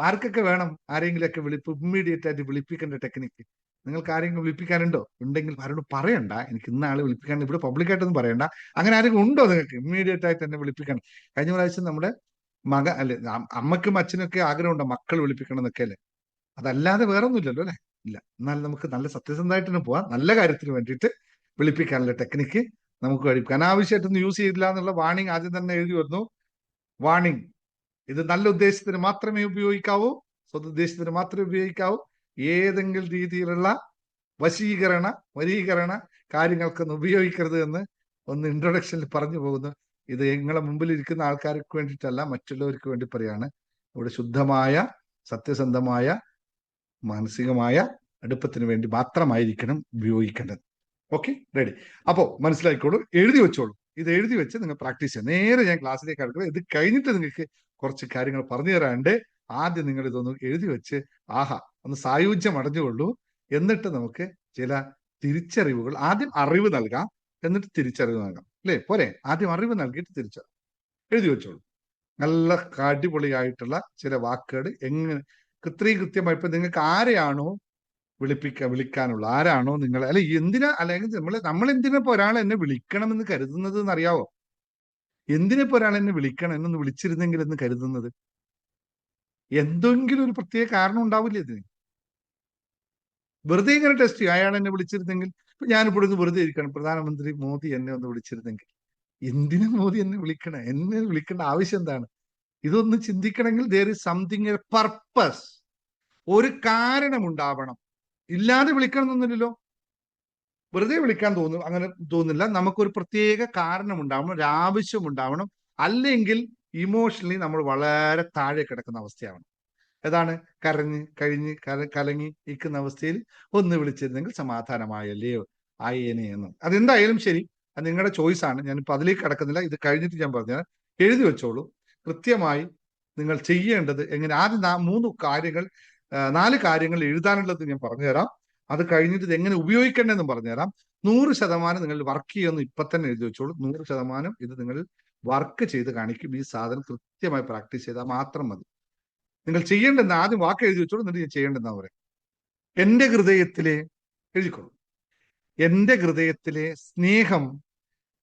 ആർക്കൊക്കെ വേണം ആരെങ്കിലുമൊക്കെ ഇമ്മീഡിയറ്റ് ആയിട്ട് വിളിപ്പിക്കേണ്ട ടെക്നിക്ക്? നിങ്ങൾക്ക് ആരെങ്കിലും വിളിപ്പിക്കാനുണ്ടോ? ഉണ്ടെങ്കിൽ ആരോട് പറയണ്ട, എനിക്ക് ഇന്ന ആളെ വിളിപ്പിക്കാൻ, ഇവിടെ പബ്ലിക്കായിട്ടൊന്നും പറയണ്ട. അങ്ങനെ ആരെങ്കിലും ഉണ്ടോ നിങ്ങൾക്ക് ഇമ്മീഡിയറ്റ് ആയിട്ട് എന്നെ വിളിപ്പിക്കണം? കഴിഞ്ഞ പ്രാവശ്യം നമ്മുടെ അല്ലെ, അമ്മയ്ക്കും അച്ഛനൊക്കെ ആഗ്രഹമുണ്ടോ മക്കൾ വിളിപ്പിക്കണം എന്നൊക്കെ അല്ലേ? അതല്ലാതെ വേറെ ഒന്നുമില്ലല്ലോ അല്ലെ? ഇല്ല. എന്നാൽ നമുക്ക് നല്ല സത്യസന്ധമായിട്ട് തന്നെ പോവാം. നല്ല കാര്യത്തിന് വേണ്ടിയിട്ട് വിളിപ്പിക്കാനുള്ള ടെക്നിക്ക് നമുക്ക് കഴിക്കും. അനാവശ്യമായിട്ടൊന്നും യൂസ് ചെയ്തില്ല എന്നുള്ള വാണിംഗ് ആദ്യം തന്നെ എഴുതി വന്നു. വാണിംഗ്, ഇത് നല്ല ഉദ്ദേശത്തിന് മാത്രമേ ഉപയോഗിക്കാവൂ, സ്വതുദ്ദേശത്തിന് മാത്രമേ ഉപയോഗിക്കാവൂ. ഏതെങ്കിലും രീതിയിലുള്ള വരീകരണ കാര്യങ്ങൾക്കൊന്നും ഉപയോഗിക്കരുത് എന്ന് ഒന്ന് ഇൻട്രൊഡക്ഷനിൽ പറഞ്ഞു പോകുന്നു. ഇത് നിങ്ങളെ മുമ്പിൽ ഇരിക്കുന്ന ആൾക്കാർക്ക് വേണ്ടിയിട്ടല്ല, മറ്റുള്ളവർക്ക് വേണ്ടി പറയാണ്. ഇവിടെ ശുദ്ധമായ, സത്യസന്ധമായ, മാനസികമായ അടുപ്പത്തിന് വേണ്ടി മാത്രമായിരിക്കണം ഉപയോഗിക്കേണ്ടത്. Okay, ready? അപ്പോ മനസ്സിലാക്കിക്കോളൂ, എഴുതി വെച്ചോളൂ. ഇത് എഴുതി വെച്ച് നിങ്ങൾ പ്രാക്ടീസ് ചെയ്യാം. നേരെ ഞാൻ ക്ലാസ്സിലേക്ക് അടുക്കുന്നത്. ഇത് കഴിഞ്ഞിട്ട് നിങ്ങൾക്ക് കുറച്ച് കാര്യങ്ങൾ പറഞ്ഞു തരാണ്ട് ആദ്യം നിങ്ങൾ ഇതൊന്ന് എഴുതി വെച്ച് ഒന്ന് സായുജ്യം അടഞ്ഞുകൊള്ളൂ. എന്നിട്ട് നമുക്ക് ചില തിരിച്ചറിവുകൾ, ആദ്യം അറിവ് നൽകാം, എന്നിട്ട് തിരിച്ചറിവ് നൽകാം. അല്ലേ? പോരെ? ആദ്യം അറിവ് നൽകിയിട്ട് തിരിച്ചറിവ് എഴുതി വെച്ചോളൂ. നല്ല അടിപൊളിയായിട്ടുള്ള ചില വാക്കുകൾ എങ്ങനെ കൃത്യമായി ഇപ്പൊ നിങ്ങൾക്ക് ആരെയാണോ വിളിക്കാനുള്ള, ആരാണോ നിങ്ങൾ, അല്ലെ എന്തിനാ, അല്ലെങ്കിൽ നമ്മൾ എന്തിനാ ഇപ്പൊ ഒരാൾ എന്നെ വിളിക്കണമെന്ന് കരുതുന്നത് എന്നറിയാവോ? എന്തിനാ ഇപ്പൊ ഒരാൾ എന്നെ വിളിക്കണം, എന്നൊന്ന് വിളിച്ചിരുന്നെങ്കിൽ എന്ന് കരുതുന്നത്? എന്തെങ്കിലും ഒരു പ്രത്യേക കാരണം ഉണ്ടാവില്ലേ ഇതിന്? വെറുതെ ഇങ്ങനെ ടെസ്റ്റ് ചെയ്യും. അയാൾ എന്നെ വിളിച്ചിരുന്നെങ്കിൽ, ഇപ്പൊ ഞാനിപ്പോൾ ഇന്ന് വെറുതെ ഇരിക്കണം, പ്രധാനമന്ത്രി മോദി എന്നെ ഒന്ന് വിളിച്ചിരുന്നെങ്കിൽ. എന്തിനാ മോദി എന്നെ വിളിക്കണേ? എന്നെ വിളിക്കേണ്ട ആവശ്യം എന്താണ്? ഇതൊന്ന് ചിന്തിക്കണമെങ്കിൽ there is something, a purpose, ഒരു കാരണം ഉണ്ടാവണം. ഇല്ലാതെ വിളിക്കണം എന്നൊന്നുമില്ലല്ലോ. വെറുതെ വിളിക്കാൻ തോന്നും, അങ്ങനെ തോന്നില്ല. നമുക്കൊരു പ്രത്യേക കാരണം ഉണ്ടാവണം, ഒരു ആവശ്യം ഉണ്ടാവണം. അല്ലെങ്കിൽ ഇമോഷണലി നമ്മൾ വളരെ താഴെ കിടക്കുന്ന അവസ്ഥയാവണം. ഏതാണ്? കഴിഞ്ഞ് കലങ്ങി ഇരിക്കുന്ന അവസ്ഥയിൽ ഒന്ന് വിളിച്ചിരുന്നെങ്കിൽ സമാധാനമായല്ലയോ ആയേനെ എന്ന്. അതെന്തായാലും ശരി, അത് നിങ്ങളുടെ ചോയ്സ് ആണ്. ഞാനിപ്പോൾ അതിലേക്ക് കിടക്കുന്നില്ല. ഇത് കഴിഞ്ഞിട്ട് ഞാൻ പറഞ്ഞാൽ എഴുതി വെച്ചോളൂ. കൃത്യമായി നിങ്ങൾ ചെയ്യേണ്ടത് എങ്ങനെ, ആദ്യം 4 കാര്യങ്ങൾ എഴുതാനുള്ളത് ഞാൻ പറഞ്ഞുതരാം. അത് കഴിഞ്ഞിട്ട് ഇത് എങ്ങനെ ഉപയോഗിക്കേണ്ടതെന്ന് പറഞ്ഞുതരാം. 100% നിങ്ങൾ വർക്ക് ചെയ്യുമെന്ന് ഇപ്പൊ തന്നെ എഴുതി വെച്ചോളൂ. 100% ഇത് നിങ്ങൾ വർക്ക് ചെയ്ത് കാണിക്കും. ഈ സാധനം കൃത്യമായി പ്രാക്ടീസ് ചെയ്താൽ മാത്രം മതി. നിങ്ങൾ ചെയ്യേണ്ടെന്ന് ആദ്യം വാക്ക് എഴുതി വെച്ചോളൂ, എന്നിട്ട് ഞാൻ ചെയ്യേണ്ടെന്നാ പറയാം. എന്റെ ഹൃദയത്തിലെ, എഴുതിക്കോളൂ, എന്റെ ഹൃദയത്തിലെ സ്നേഹം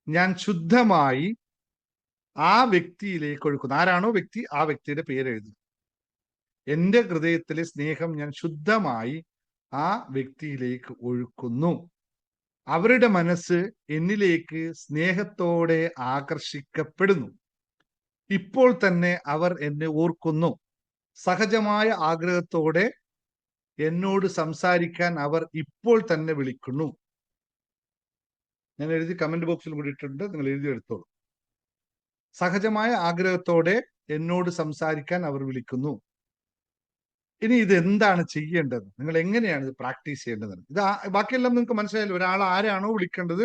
ഞാൻ ശുദ്ധമായി ആ വ്യക്തിയിലേക്ക് ഒഴുക്കുന്നു. ആരാണോ വ്യക്തി, ആ വ്യക്തിയുടെ പേര് എഴുതി. എന്റെ ഹൃദയത്തിലെ സ്നേഹം ഞാൻ ശുദ്ധമായി ആ വ്യക്തിയിലേക്ക് ഒഴുക്കുന്നു. അവരുടെ മനസ്സ് എന്നിലേക്ക് സ്നേഹത്തോടെ ആകർഷിക്കപ്പെടുന്നു. ഇപ്പോൾ തന്നെ അവർ എന്നെ ഓർക്കുന്നു. സഹജമായ ആഗ്രഹത്തോടെ എന്നോട് സംസാരിക്കാൻ അവർ ഇപ്പോൾ തന്നെ വിളിക്കുന്നു. ഞാൻ എഴുതി കമന്റ് ബോക്സിൽ കൂടി ഇട്ടിട്ടുണ്ട്, നിങ്ങൾ എഴുതി എടുത്തോളൂ. സഹജമായ ആഗ്രഹത്തോടെ എന്നോട് സംസാരിക്കാൻ അവർ വിളിക്കുന്നു. ഇനി ഇത് എന്താണ് ചെയ്യേണ്ടത്, നിങ്ങൾ എങ്ങനെയാണ് ഇത് പ്രാക്ടീസ് ചെയ്യേണ്ടത്? ഇത് ബാക്കിയെല്ലാം നിങ്ങൾക്ക് മനസ്സിലായല്ലോ. ഒരാൾ ആരാണോ വിളിക്കേണ്ടത്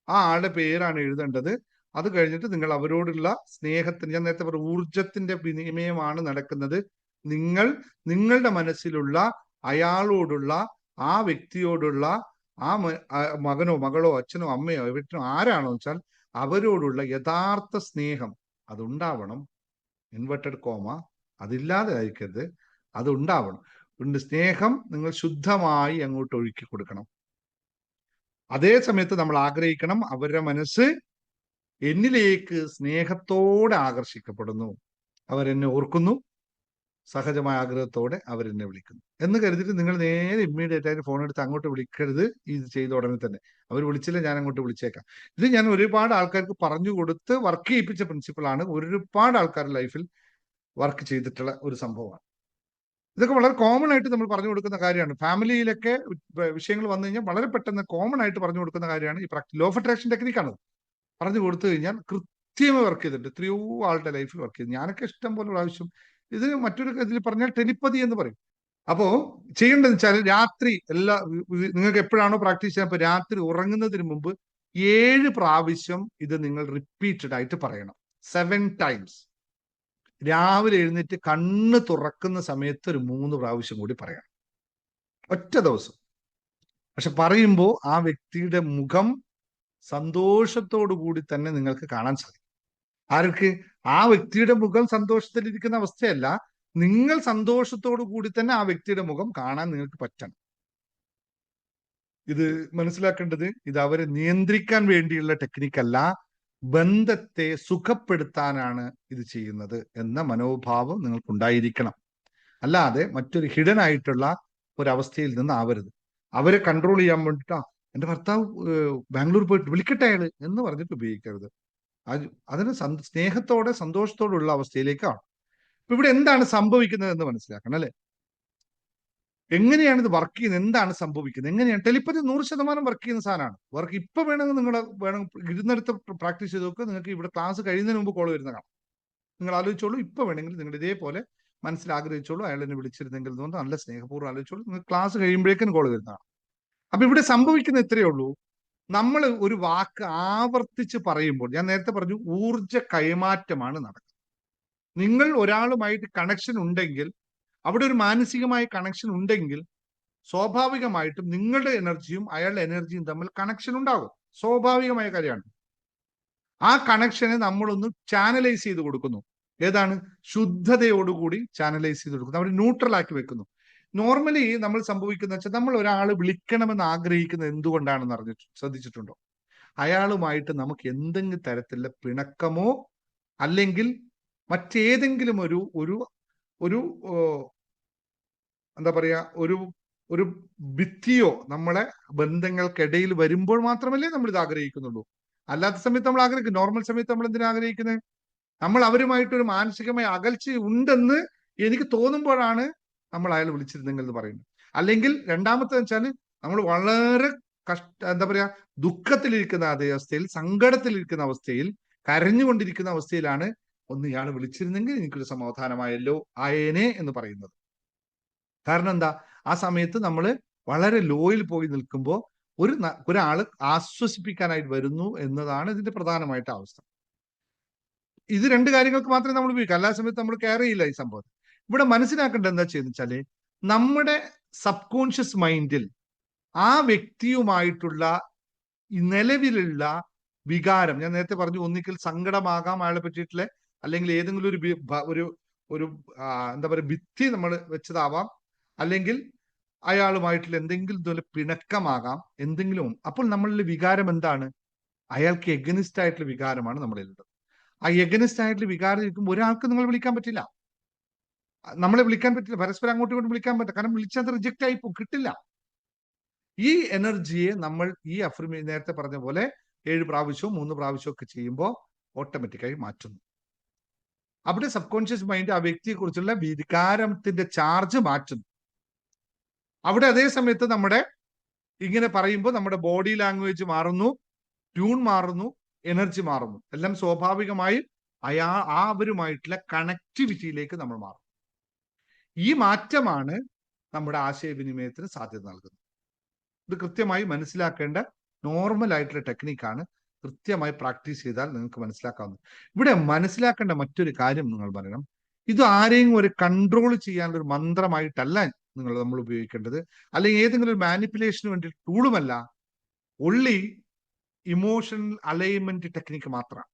ആ ആളുടെ പേരാണ് എഴുതേണ്ടത്. അത് കഴിഞ്ഞിട്ട് നിങ്ങൾ അവരോടുള്ള സ്നേഹത്തിന്, ഞാൻ നേരത്തെ പറഞ്ഞ ഊർജത്തിന്റെ വിനിമയമാണ് നടക്കുന്നത്. നിങ്ങളുടെ മനസ്സിലുള്ള അയാളോടുള്ള, ആ വ്യക്തിയോടുള്ള, ആ മകനോ മകളോ അച്ഛനോ അമ്മയോ എവിടെയോ ആരാണോ വെച്ചാൽ അവരോടുള്ള യഥാർത്ഥ സ്നേഹം അതുണ്ടാവണം. ഇൻവെർട്ടഡ് കോമ, അതില്ലാതെ അയക്കരുത്, അതുണ്ടാവണം. സ്നേഹം നിങ്ങൾ ശുദ്ധമായി അങ്ങോട്ട് ഒഴുക്കി കൊടുക്കണം. അതേ സമയത്ത് നമ്മൾ ആഗ്രഹിക്കണം അവരുടെ മനസ്സ് എന്നിലേക്ക് സ്നേഹത്തോടെ ആകർഷിക്കപ്പെടുന്നു. അവരെന്നെ ഓർക്കുന്നു, സഹജമായ ആഗ്രഹത്തോടെ അവരെന്നെ വിളിക്കുന്നു എന്ന് കരുതിയിട്ട് നിങ്ങൾ നേരെ ഇമ്മീഡിയറ്റ് ആയിട്ട് ഫോൺ എടുത്ത് അങ്ങോട്ട് വിളിക്കരുത്. ഇത് ചെയ്ത ഉടനെ തന്നെ അവർ വിളിച്ചില്ല, ഞാൻ അങ്ങോട്ട് വിളിച്ചേക്കാം. ഇത് ഞാൻ ഒരുപാട് ആൾക്കാർക്ക് പറഞ്ഞു കൊടുത്ത് വർക്ക് ചെയ്യിപ്പിച്ച പ്രിൻസിപ്പിളാണ്. ഒരുപാട് ആൾക്കാരുടെ ലൈഫിൽ വർക്ക് ചെയ്തിട്ടുള്ള ഒരു സംഭവമാണ്. ഇതൊക്കെ വളരെ കോമൺ ആയിട്ട് നമ്മൾ പറഞ്ഞു കൊടുക്കുന്ന കാര്യമാണ്. ഫാമിലിയിലൊക്കെ വിഷയങ്ങൾ വന്നു കഴിഞ്ഞാൽ വളരെ പെട്ടെന്ന് കോമൺ ആയിട്ട് പറഞ്ഞു കൊടുക്കുന്ന കാര്യമാണ് ഈ ലോ ഓഫ് അട്രാക്ഷൻ ടെക്നിക്കാണ്. പറഞ്ഞു കൊടുത്തു കഴിഞ്ഞാൽ കൃത്യമായി വർക്ക് ചെയ്തിട്ടുണ്ട്. എത്രയോ ആളുടെ ലൈഫിൽ വർക്ക് ചെയ്തു. ഞാനൊക്കെ ഇഷ്ടം പോലെ പ്രാവശ്യം ഇത് മറ്റൊരു ഇതിൽ പറഞ്ഞാൽ ടെലിപ്പതി എന്ന് പറയും. അപ്പോ ചെയ്യേണ്ടതെന്ന് വെച്ചാൽ രാത്രി നിങ്ങൾക്ക് എപ്പോഴാണോ പ്രാക്ടീസ് ചെയ്യാൻ, ഇപ്പൊ രാത്രി ഉറങ്ങുന്നതിന് മുമ്പ് 7 പ്രാവശ്യം ഇത് നിങ്ങൾ റിപ്പീറ്റഡ് ആയിട്ട് പറയണം. 7 ടൈംസ്. രാവിലെ എഴുന്നേറ്റ് കണ്ണ് തുറക്കുന്ന സമയത്ത് ഒരു 3 പ്രാവശ്യം കൂടി പറയണം, ഒറ്റ ദിവസം. പക്ഷെ പറയുമ്പോൾ ആ വ്യക്തിയുടെ മുഖം സന്തോഷത്തോടു കൂടി തന്നെ നിങ്ങൾക്ക് കാണാൻ സാധിക്കും. ആർക്ക്? ആ വ്യക്തിയുടെ മുഖം സന്തോഷത്തിലിരിക്കുന്ന അവസ്ഥയല്ല, നിങ്ങൾ സന്തോഷത്തോടു കൂടി തന്നെ ആ വ്യക്തിയുടെ മുഖം കാണാൻ നിങ്ങൾക്ക് പറ്റണം. ഇത് മനസ്സിലാക്കേണ്ടത്, ഇത് അവരെ നിയന്ത്രിക്കാൻ വേണ്ടിയുള്ള ടെക്നിക്കല്ല, ബന്ധത്തെ സുഖപ്പെടുത്താനാണ് ഇത് ചെയ്യുന്നത് എന്ന മനോഭാവം നിങ്ങൾക്കുണ്ടായിരിക്കണം. അല്ലാതെ മറ്റൊരു ഹിഡൻ ആയിട്ടുള്ള ഒരവസ്ഥയിൽ നിന്ന് ആവരുത്. അവരെ കൺട്രോൾ ചെയ്യാൻ വേണ്ടിട്ടാ എന്റെ ഭർത്താവ് ബാംഗ്ലൂർ പോയിട്ട് വിളിക്കട്ടെ അയാള് എന്ന് പറഞ്ഞിട്ട് ഉപയോഗിക്കരുത്. അതിന് സ്നേഹത്തോടെ സന്തോഷത്തോടുള്ള അവസ്ഥയിലേക്കാണ്. ഇപ്പൊ ഇവിടെ എന്താണ് സംഭവിക്കുന്നത് എന്ന് മനസ്സിലാക്കണം അല്ലെ? എങ്ങനെയാണ് ഇത് വർക്ക് ചെയ്യുന്നത്, എന്താണ് സംഭവിക്കുന്നത്, എങ്ങനെയാണ് ടെലിപ്പതി 100% വർക്ക് ചെയ്യുന്ന സാധനമാണ്. വർക്ക് ഇപ്പൊ വേണമെങ്കിൽ നിങ്ങൾ ഇരുന്നെടുത്ത് പ്രാക്ടീസ് ചെയ്ത് നോക്കുക. നിങ്ങൾക്ക് ഇവിടെ ക്ലാസ് കഴിയുന്നതിന് മുമ്പ് കോൾ വരുന്ന കാണാം. നിങ്ങൾ ആലോചിച്ചോളൂ, ഇപ്പൊ വേണമെങ്കിൽ നിങ്ങൾ ഇതേപോലെ മനസ്സിൽ ആഗ്രഹിച്ചോളൂ, അയാൾ എന്നെ വിളിച്ചിരുന്നെങ്കിൽ എന്ന് നല്ല സ്നേഹപൂർവ്വം ആലോചിച്ചോളൂ. നിങ്ങൾ ക്ലാസ് കഴിയുമ്പോഴേക്കും കോൾ വരുന്നതാണ്. അപ്പൊ ഇവിടെ സംഭവിക്കുന്ന ഇത്രയേ ഉള്ളൂ. നമ്മൾ ഒരു വാക്ക് ആവർത്തിച്ച് പറയുമ്പോൾ, ഞാൻ നേരത്തെ പറഞ്ഞു, ഊർജ കൈമാറ്റമാണ് നടക്കുന്നത്. നിങ്ങൾ ഒരാളുമായിട്ട് കണക്ഷൻ ഉണ്ടെങ്കിൽ, അവിടെ ഒരു മാനസികമായ കണക്ഷൻ ഉണ്ടെങ്കിൽ, സ്വാഭാവികമായിട്ടും നിങ്ങളുടെ എനർജിയും അയാളുടെ എനർജിയും തമ്മിൽ കണക്ഷൻ ഉണ്ടാകും. സ്വാഭാവികമായ കാര്യമാണ്. ആ കണക്ഷനെ നമ്മളൊന്ന് ചാനലൈസ് ചെയ്ത് കൊടുക്കുന്നു. ഏതാണ്? ശുദ്ധതയോടുകൂടി ചാനലൈസ് ചെയ്ത് കൊടുക്കുന്നു. അവർ ന്യൂട്രൽ ആക്കി വെക്കുന്നു. നോർമലി നമ്മൾ സംഭവിക്കുന്ന വെച്ചാൽ, നമ്മൾ ഒരാൾ വിളിക്കണമെന്ന് ആഗ്രഹിക്കുന്നത് എന്തുകൊണ്ടാണെന്ന് ശ്രദ്ധിച്ചിട്ടുണ്ടോ? അയാളുമായിട്ട് നമുക്ക് എന്തെങ്കിലും തരത്തിലുള്ള പിണക്കമോ അല്ലെങ്കിൽ മറ്റേതെങ്കിലും ഒരു ഒരു ഒരു എന്താ പറയാ, ഒരു ഭിത്തിയോ നമ്മളെ ബന്ധങ്ങൾക്കിടയിൽ വരുമ്പോൾ മാത്രമല്ലേ നമ്മൾ ഇത് ആഗ്രഹിക്കുന്നുള്ളൂ. അല്ലാത്ത സമയത്ത് നമ്മൾ ആഗ്രഹിക്കും. നോർമൽ സമയത്ത് നമ്മൾ എന്തിനാ ആഗ്രഹിക്കുന്നത്? നമ്മൾ അവരുമായിട്ടൊരു മാനസികമായ അകൽച്ച ഉണ്ടെന്ന് എനിക്ക് തോന്നുമ്പോഴാണ് നമ്മൾ അയാൾ വിളിച്ചിരുന്നെങ്കിൽ എന്ന് പറയുന്നത്. അല്ലെങ്കിൽ രണ്ടാമത്തെ വെച്ചാൽ, നമ്മൾ വളരെ എന്താ പറയാ, ദുഃഖത്തിലിരിക്കുന്ന അതേ അവസ്ഥയിൽ, സങ്കടത്തിലിരിക്കുന്ന അവസ്ഥയിൽ, കരഞ്ഞുകൊണ്ടിരിക്കുന്ന അവസ്ഥയിലാണ് ഒന്ന് ഇയാൾ വിളിച്ചിരുന്നെങ്കിൽ എനിക്കൊരു സമാധാനമായല്ലോ ആയേനെ എന്ന് പറയുന്നത്. കാരണം എന്താ? ആ സമയത്ത് നമ്മൾ വളരെ ലോയിൽ പോയി നിൽക്കുമ്പോൾ ഒരാള് ആശ്വസിപ്പിക്കാനായിട്ട് വരുന്നു എന്നതാണ് ഇതിന്റെ പ്രധാനമായിട്ട് അവസ്ഥ. ഇത് രണ്ട് കാര്യങ്ങൾക്ക് മാത്രമേ നമ്മൾ ഉപയോഗിക്കൂ. എല്ലാ സമയത്ത് നമ്മൾ കെയർ ചെയ്യില്ല ഈ സംഭവം. ഇവിടെ മനസ്സിലാക്കേണ്ടത് എന്താ ചെയ്യുന്ന വെച്ചാല്, നമ്മുടെ സബ് കോൺഷ്യസ് മൈൻഡിൽ ആ വ്യക്തിയുമായിട്ടുള്ള നിലവിലുള്ള വികാരം, ഞാൻ നേരത്തെ പറഞ്ഞു, ഒന്നിക്കൽ സങ്കടമാകാം അയാളെ പറ്റിയിട്ടുള്ള, അല്ലെങ്കിൽ ഏതെങ്കിലും ഒരു എന്താ പറയുക, ഭിത്തി നമ്മൾ വെച്ചതാവാം, അല്ലെങ്കിൽ അയാളുമായിട്ടുള്ള എന്തെങ്കിലും ഇതുപോലെ പിണക്കമാകാം, എന്തെങ്കിലും. അപ്പോൾ നമ്മളുടെ വികാരം എന്താണ്? അയാൾക്ക് എഗനിസ്റ്റ് ആയിട്ടുള്ള വികാരമാണ് നമ്മളിലുള്ളത്. ആ എഗനിസ്റ്റ് ആയിട്ടുള്ള വികാരം ഇരിക്കുമ്പോൾ ഒരാൾക്ക് നിങ്ങൾ വിളിക്കാൻ പറ്റില്ല, നമ്മളെ വിളിക്കാൻ പറ്റില്ല, പരസ്പരം അങ്ങോട്ടും ഇങ്ങോട്ടും വിളിക്കാൻ പറ്റില്ല. കാരണം വിളിച്ചത് റിജക്റ്റ് ആയി കിട്ടില്ല. ഈ എനർജിയെ നമ്മൾ ഈ നേരത്തെ പറഞ്ഞ പോലെ 7 പ്രാവശ്യവും 3 പ്രാവശ്യവും ഒക്കെ ചെയ്യുമ്പോൾ ഓട്ടോമാറ്റിക്കായി മാറ്റുന്നു. അവിടെ സബ് കോൺഷ്യസ് മൈൻഡ് ആ വ്യക്തിയെ കുറിച്ചുള്ള വികാരത്തിന്റെ ചാർജ് മാറ്റുന്നു. അവിടെ അതേ സമയത്ത് നമ്മുടെ ഇങ്ങനെ പറയുമ്പോൾ നമ്മുടെ ബോഡി ലാംഗ്വേജ് മാറുന്നു, ട്യൂൺ മാറുന്നു, എനർജി മാറുന്നു. എല്ലാം സ്വാഭാവികമായും അവരുമായിട്ടുള്ള കണക്ടിവിറ്റിയിലേക്ക് നമ്മൾ മാറും. ഈ മാറ്റമാണ് നമ്മുടെ ആശയവിനിമയത്തിന് സാധ്യത നൽകുന്നത്. ഇത് കൃത്യമായി മനസ്സിലാക്കേണ്ട നോർമൽ ആയിട്ടുള്ള ടെക്നിക്കാണ്. കൃത്യമായി പ്രാക്ടീസ് ചെയ്താൽ നിങ്ങൾക്ക് മനസ്സിലാക്കാവുന്നത്. ഇവിടെ മനസ്സിലാക്കേണ്ട മറ്റൊരു കാര്യം നിങ്ങൾ പറയണം, ഇത് ആരെയും ഒരു കൺട്രോൾ ചെയ്യാനുള്ള ഒരു മന്ത്രമായിട്ടല്ല നമ്മൾ ഉപയോഗിക്കേണ്ടത്, അല്ലെങ്കിൽ ഏതെങ്കിലും ഒരു മാനിപ്പുലേഷന് വേണ്ടി ടൂളുമല്ല. ഒള്ളി ഇമോഷണൽ അലൈൻമെന്റ് ടെക്നിക്ക് മാത്രമാണ്.